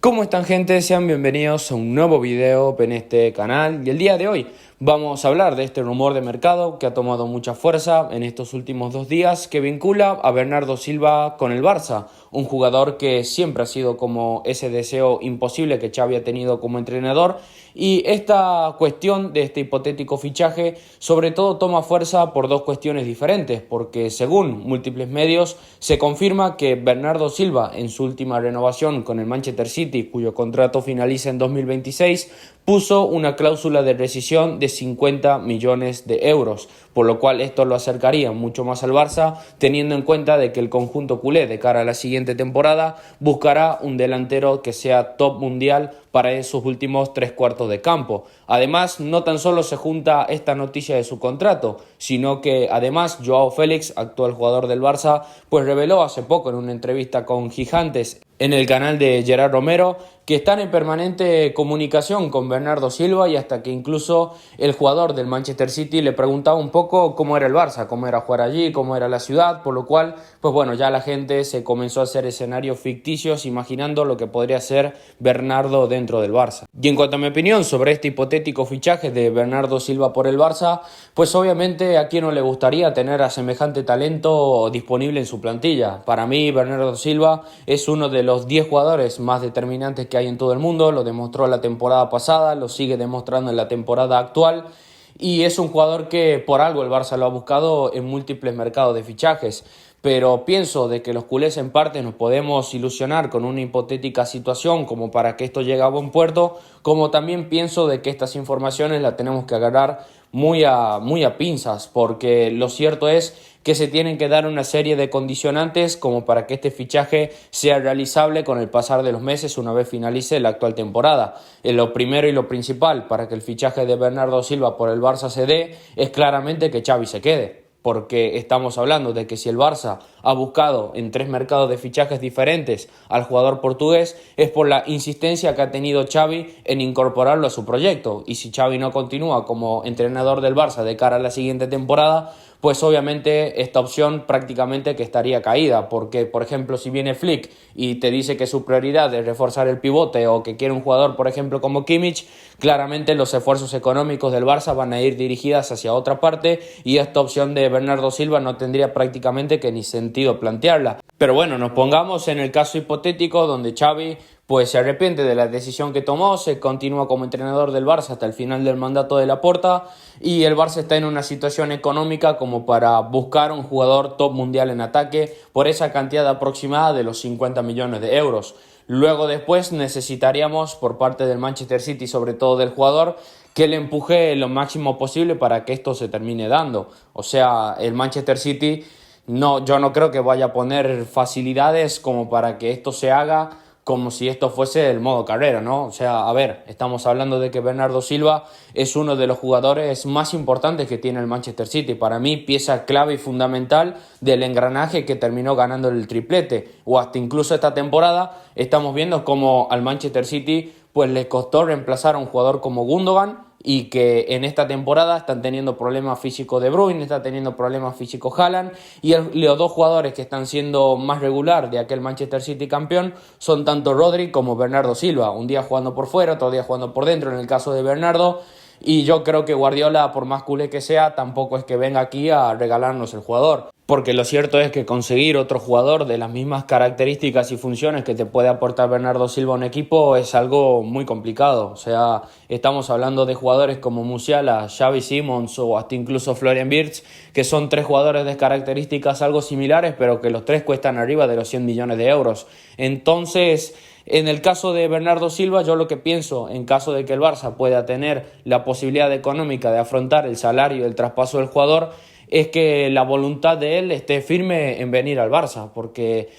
¿Cómo están, gente? Sean bienvenidos a un nuevo video en este canal, y el día de hoy vamos a hablar de este rumor de mercado que ha tomado mucha fuerza en estos últimos 2 días, que vincula a Bernardo Silva con el Barça, un jugador que siempre ha sido como ese deseo imposible que Xavi ha tenido como entrenador. Y esta cuestión de este hipotético fichaje sobre todo toma fuerza por dos cuestiones diferentes, porque según múltiples medios se confirma que Bernardo Silva, en su última renovación con el Manchester City, cuyo contrato finaliza en 2026, puso una cláusula de rescisión de 50 millones de euros, por lo cual esto lo acercaría mucho más al Barça, teniendo en cuenta de que el conjunto culé de cara a la siguiente temporada buscará un delantero que sea top mundial para esos últimos 3/4 de campo. Además, no tan solo se junta esta noticia de su contrato, sino que además Joao Félix, actual jugador del Barça, pues reveló hace poco en una entrevista con Gigantes en el canal de Gerard Romero que están en permanente comunicación con Bernardo Silva, y hasta que incluso el jugador del Manchester City le preguntaba un poco cómo era el Barça, cómo era jugar allí, cómo era la ciudad, por lo cual, pues bueno, ya la gente se comenzó a hacer escenarios ficticios imaginando lo que podría ser Bernardo dentro del Barça. Y en cuanto a mi opinión sobre este hipotético fichaje de Bernardo Silva por el Barça, pues obviamente a quién no le gustaría tener a semejante talento disponible en su plantilla. Para mí, Bernardo Silva es uno de los 10 jugadores más determinantes que hay en todo el mundo, lo demostró la temporada pasada, lo sigue demostrando en la temporada actual, y es un jugador que por algo el Barça lo ha buscado en múltiples mercados de fichajes. Pero pienso de que los culés en parte nos podemos ilusionar con una hipotética situación como para que esto llegue a buen puerto, como también pienso de que estas informaciones las tenemos que agarrar muy a pinzas, porque lo cierto es que se tienen que dar una serie de condicionantes como para que este fichaje sea realizable con el pasar de los meses una vez finalice la actual temporada. Lo primero y lo principal para que el fichaje de Bernardo Silva por el Barça se dé es claramente que Xavi se quede, porque estamos hablando de que si el Barça ha buscado en 3 mercados de fichajes diferentes al jugador portugués es por la insistencia que ha tenido Xavi en incorporarlo a su proyecto, y si Xavi no continúa como entrenador del Barça de cara a la siguiente temporada, pues obviamente esta opción prácticamente que estaría caída, porque por ejemplo si viene Flick y te dice que su prioridad es reforzar el pivote, o que quiere un jugador por ejemplo como Kimmich, claramente los esfuerzos económicos del Barça van a ir dirigidas hacia otra parte, y esta opción de Bernardo Silva no tendría prácticamente que ni sentido plantearla. Pero bueno, nos pongamos en el caso hipotético donde Xavi pues se arrepiente de la decisión que tomó, se continúa como entrenador del Barça hasta el final del mandato de Laporta, y el Barça está en una situación económica como para buscar un jugador top mundial en ataque por esa cantidad aproximada de los 50 millones de euros. Luego después necesitaríamos por parte del Manchester City, sobre todo del jugador, que le empuje lo máximo posible para que esto se termine dando. O sea, el Manchester City yo no creo que vaya a poner facilidades como para que esto se haga como si esto fuese el modo carrera, ¿no? O sea, a ver, estamos hablando de que Bernardo Silva es uno de los jugadores más importantes que tiene el Manchester City. Para mí, pieza clave y fundamental del engranaje que terminó ganando el triplete. O hasta incluso esta temporada estamos viendo como al Manchester City pues le costó reemplazar a un jugador como Gundogan, y que en esta temporada están teniendo problemas físicos De Bruyne, está teniendo problemas físicos Haaland, y los dos jugadores que están siendo más regular de aquel Manchester City campeón son tanto Rodri como Bernardo Silva, un día jugando por fuera, otro día jugando por dentro en el caso de Bernardo. Y yo creo que Guardiola, por más culé que sea, tampoco es que venga aquí a regalarnos el jugador, porque lo cierto es que conseguir otro jugador de las mismas características y funciones que te puede aportar Bernardo Silva a un equipo es algo muy complicado. O sea, estamos hablando de jugadores como Musiala, Xavi Simons o hasta incluso Florian Wirtz, que son 3 jugadores de características algo similares, pero que los 3 cuestan arriba de los 100 millones de euros. Entonces, en el caso de Bernardo Silva, yo lo que pienso, en caso de que el Barça pueda tener la posibilidad económica de afrontar el salario y el traspaso del jugador, es que la voluntad de él esté firme en venir al Barça, porque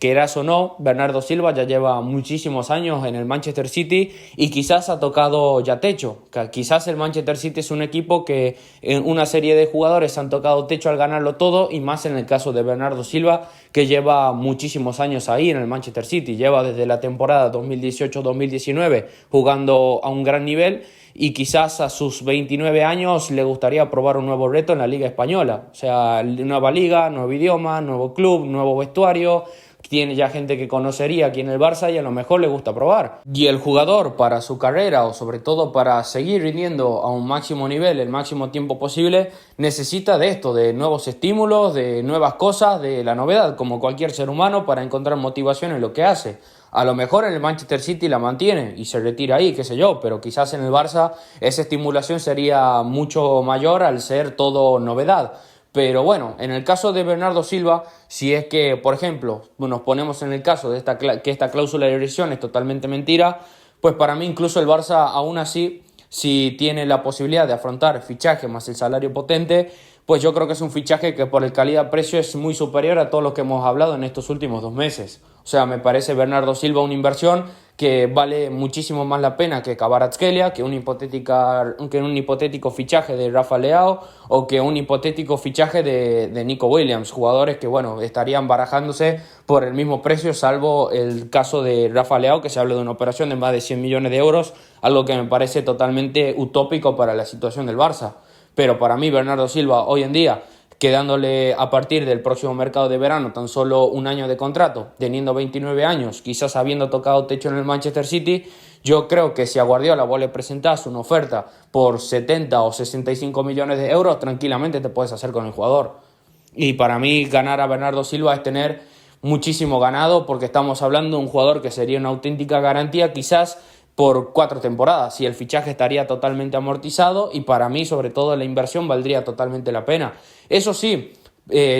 quieras o no, Bernardo Silva ya lleva muchísimos años en el Manchester City y quizás ha tocado ya techo. Quizás el Manchester City es un equipo que en una serie de jugadores han tocado techo al ganarlo todo, y más en el caso de Bernardo Silva, que lleva muchísimos años ahí en el Manchester City, lleva desde la temporada 2018-2019 jugando a un gran nivel, y quizás a sus 29 años le gustaría probar un nuevo reto en la Liga Española. O sea, nueva liga, nuevo idioma, nuevo club, nuevo vestuario, tiene ya gente que conocería aquí en el Barça y a lo mejor le gusta probar. Y el jugador para su carrera o sobre todo para seguir rindiendo a un máximo nivel el máximo tiempo posible necesita de esto, de nuevos estímulos, de nuevas cosas, de la novedad, como cualquier ser humano, para encontrar motivación en lo que hace. A lo mejor en el Manchester City la mantiene y se retira ahí, qué sé yo, pero quizás en el Barça esa estimulación sería mucho mayor al ser todo novedad. Pero bueno, en el caso de Bernardo Silva, si es que, por ejemplo, nos ponemos en el caso de que esta cláusula de rescisión es totalmente mentira, pues para mí incluso el Barça aún así, si tiene la posibilidad de afrontar el fichaje más el salario potente, pues yo creo que es un fichaje que por el calidad-precio es muy superior a todo lo que hemos hablado en estos últimos 2 meses. O sea, me parece Bernardo Silva una inversión que vale muchísimo más la pena que Kvaratskhelia, que un hipotético fichaje de Rafa Leao o que un hipotético fichaje de Nico Williams, jugadores que bueno, estarían barajándose por el mismo precio, salvo el caso de Rafa Leao, que se habla de una operación de más de 100 millones de euros, algo que me parece totalmente utópico para la situación del Barça. Pero para mí Bernardo Silva hoy en día, quedándole a partir del próximo mercado de verano tan solo un año de contrato, teniendo 29 años, quizás habiendo tocado techo en el Manchester City, yo creo que si a Guardiola vos le presentás una oferta por 70 o 65 millones de euros, tranquilamente te puedes hacer con el jugador. Y para mí ganar a Bernardo Silva es tener muchísimo ganado, porque estamos hablando de un jugador que sería una auténtica garantía, quizás por 4 temporadas, y el fichaje estaría totalmente amortizado y para mí sobre todo la inversión valdría totalmente la pena. Eso sí,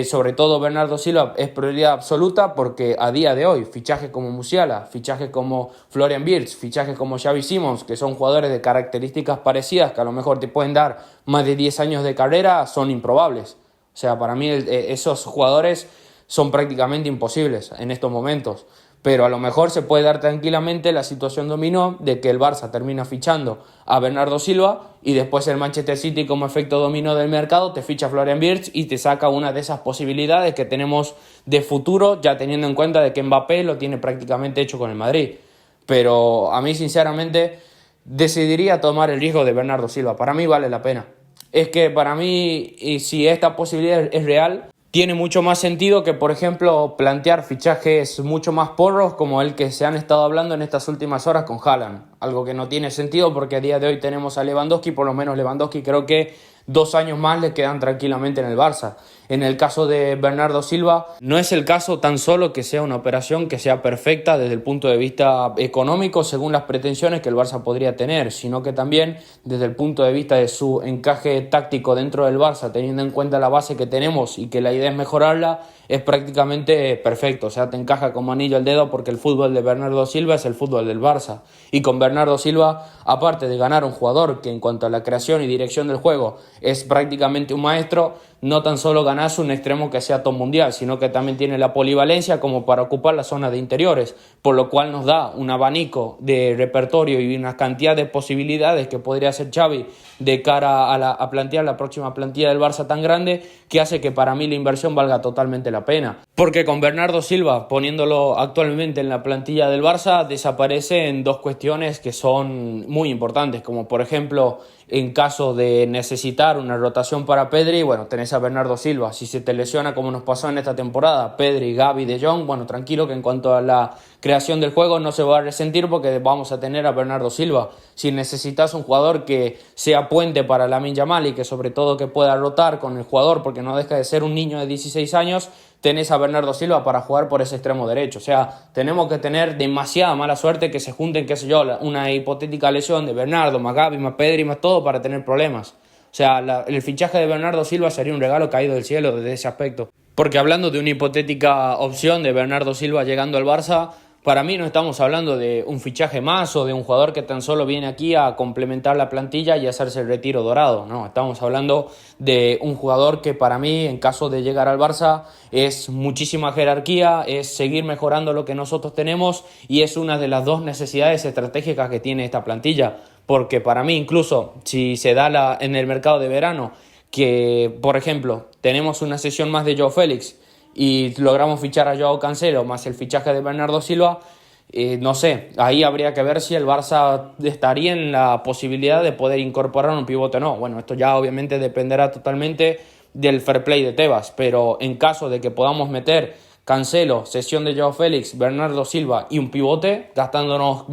sobre todo Bernardo Silva es prioridad absoluta, porque a día de hoy fichajes como Musiala, fichajes como Florian Wirtz, fichajes como Xavi Simons, que son jugadores de características parecidas que a lo mejor te pueden dar más de 10 años de carrera, son improbables. O sea, para mí esos jugadores son prácticamente imposibles en estos momentos. Pero a lo mejor se puede dar tranquilamente la situación dominó de que el Barça termina fichando a Bernardo Silva y después el Manchester City, como efecto dominó del mercado, te ficha a Florian Wirtz y te saca una de esas posibilidades que tenemos de futuro, ya teniendo en cuenta de que Mbappé lo tiene prácticamente hecho con el Madrid. Pero a mí sinceramente decidiría tomar el riesgo de Bernardo Silva. Para mí vale la pena. Es que para mí, y si esta posibilidad es real, tiene mucho más sentido que, por ejemplo, plantear fichajes mucho más porros como el que se han estado hablando en estas últimas horas con Haaland. Algo que no tiene sentido porque a día de hoy tenemos a Lewandowski, por lo menos Lewandowski creo que 2 años más le quedan tranquilamente en el Barça. En el caso de Bernardo Silva, no es el caso tan solo que sea una operación que sea perfecta desde el punto de vista económico según las pretensiones que el Barça podría tener, sino que también desde el punto de vista de su encaje táctico dentro del Barça, teniendo en cuenta la base que tenemos y que la idea es mejorarla, es prácticamente perfecto. O sea, te encaja como anillo al dedo porque el fútbol de Bernardo Silva es el fútbol del Barça. Y con Bernardo Silva, aparte de ganar un jugador que en cuanto a la creación y dirección del juego es prácticamente un maestro, no tan solo ganás un extremo que sea top mundial, sino que también tiene la polivalencia como para ocupar la zona de interiores, por lo cual nos da un abanico de repertorio y una cantidad de posibilidades que podría hacer Xavi de cara a plantear la próxima plantilla del Barça tan grande, que hace que para mí la inversión valga totalmente la pena. Porque con Bernardo Silva, poniéndolo actualmente en la plantilla del Barça, desaparecen 2 cuestiones que son muy importantes, como por ejemplo, en caso de necesitar una rotación para Pedri, bueno, tenés a Bernardo Silva. Si se te lesiona como nos pasó en esta temporada, Pedri, Gavi, De Jong, bueno, tranquilo que en cuanto a la creación del juego no se va a resentir porque vamos a tener a Bernardo Silva. Si necesitas un jugador que sea puente para Lamine Yamal y que sobre todo que pueda rotar con el jugador porque no deja de ser un niño de 16 años, tenés a Bernardo Silva para jugar por ese extremo derecho. O sea, tenemos que tener demasiada mala suerte que se junten, qué sé yo, una hipotética lesión de Bernardo, más Gavi, más Pedri, más todo para tener problemas. O sea, el fichaje de Bernardo Silva sería un regalo caído del cielo desde ese aspecto. Porque hablando de una hipotética opción de Bernardo Silva llegando al Barça, para mí no estamos hablando de un fichaje más o de un jugador que tan solo viene aquí a complementar la plantilla y hacerse el retiro dorado. No, estamos hablando de un jugador que para mí, en caso de llegar al Barça, es muchísima jerarquía, es seguir mejorando lo que nosotros tenemos y es una de las 2 necesidades estratégicas que tiene esta plantilla. Porque para mí, incluso si se da en el mercado de verano, que por ejemplo tenemos una sesión más de Joao Félix y logramos fichar a Joao Cancelo más el fichaje de Bernardo Silva, no sé, ahí habría que ver si el Barça estaría en la posibilidad de poder incorporar un pivote o no. Bueno, esto ya obviamente dependerá totalmente del fair play de Tebas, pero en caso de que podamos meter Cancelo, cesión de Joao Félix, Bernardo Silva y un pivote, gastándonos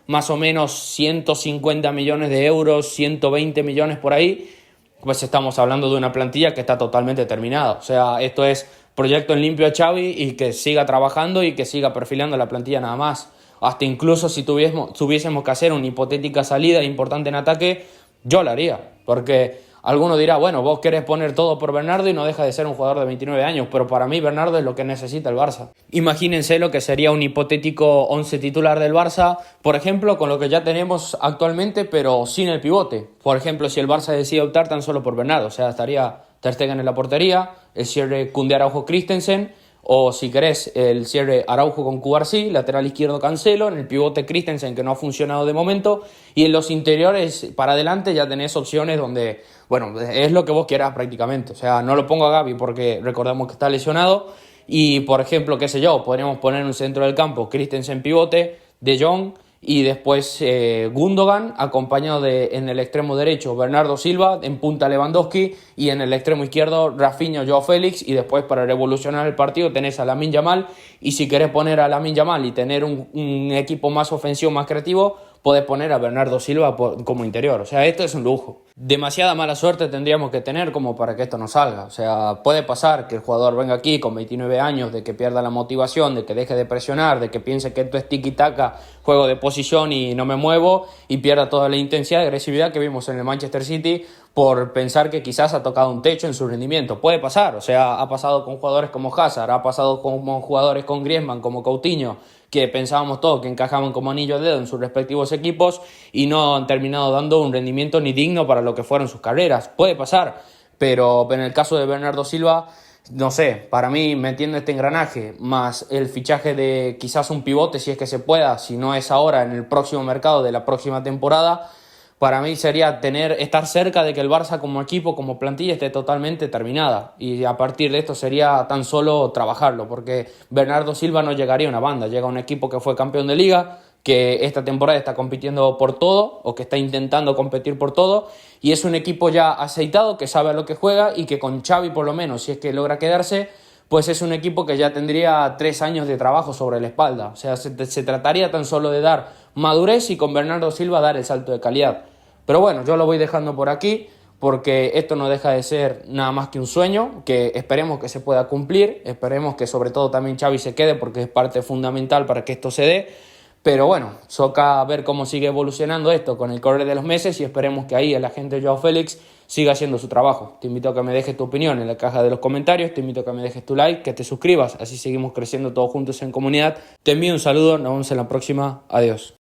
más o menos 150 millones de euros, 120 millones por ahí, pues estamos hablando de una plantilla que está totalmente terminada. O sea, esto es proyecto en limpio a Xavi y que siga trabajando y que siga perfilando la plantilla nada más. Hasta incluso si tuviésemos que hacer una hipotética salida importante en ataque, yo la haría, porque alguno dirá, bueno, vos querés poner todo por Bernardo y no deja de ser un jugador de 29 años, pero para mí Bernardo es lo que necesita el Barça. Imagínense lo que sería un hipotético 11 titular del Barça, por ejemplo, con lo que ya tenemos actualmente, pero sin el pivote. Por ejemplo, si el Barça decide optar tan solo por Bernardo, o sea, estaría Ter Stegen en la portería, el cierre Koundé, Araujo, Christensen, o si querés el cierre Araujo con Cubarsí, lateral izquierdo Cancelo, en el pivote Christensen, que no ha funcionado de momento, y en los interiores para adelante ya tenés opciones donde, bueno, es lo que vos quieras prácticamente. O sea, no lo pongo a Gavi porque recordemos que está lesionado, y por ejemplo, qué sé yo, podríamos poner en un centro del campo Christensen pivote, De Jong, y después Gundogan, acompañado en el extremo derecho Bernardo Silva, en punta Lewandowski, y en el extremo izquierdo Rafinha, Joao Félix, y después para revolucionar el partido tenés a Lamine Yamal, y si querés poner a Lamine Yamal y tener un equipo más ofensivo, más creativo, podés poner a Bernardo Silva como interior. O sea, esto es un lujo. Demasiada mala suerte tendríamos que tener como para que esto no salga. O sea, puede pasar que el jugador venga aquí con 29 años, de que pierda la motivación, de que deje de presionar, de que piense que esto es tiki-taka, juego de posición y no me muevo, y pierda toda la intensidad y agresividad que vimos en el Manchester City por pensar que quizás ha tocado un techo en su rendimiento. Puede pasar, o sea, ha pasado con jugadores como Hazard, ha pasado con jugadores con Griezmann, como Coutinho, que pensábamos todos que encajaban como anillo al dedo en sus respectivos equipos y no han terminado dando un rendimiento ni digno para lo que fueron sus carreras. Puede pasar, pero en el caso de Bernardo Silva, no sé, para mí metiendo este engranaje, más el fichaje de quizás un pivote, si es que se pueda, si no es ahora, en el próximo mercado de la próxima temporada, para mí sería estar cerca de que el Barça como equipo, como plantilla, esté totalmente terminada. Y a partir de esto sería tan solo trabajarlo, porque Bernardo Silva no llegaría a una banda, llega a un equipo que fue campeón de liga, que esta temporada está compitiendo por todo, o que está intentando competir por todo, y es un equipo ya aceitado, que sabe a lo que juega, y que con Xavi por lo menos, si es que logra quedarse, pues es un equipo que ya tendría 3 años de trabajo sobre la espalda. O sea, se trataría tan solo de dar madurez y con Bernardo Silva dar el salto de calidad. Pero bueno, yo lo voy dejando por aquí porque esto no deja de ser nada más que un sueño que esperemos que se pueda cumplir, esperemos que sobre todo también Xavi se quede porque es parte fundamental para que esto se dé. Pero bueno, toca ver cómo sigue evolucionando esto con el correr de los meses y esperemos que ahí el agente Joao Félix siga haciendo su trabajo. Te invito a que me dejes tu opinión en la caja de los comentarios, te invito a que me dejes tu like, que te suscribas, así seguimos creciendo todos juntos en comunidad. Te envío un saludo, nos vemos en la próxima, adiós.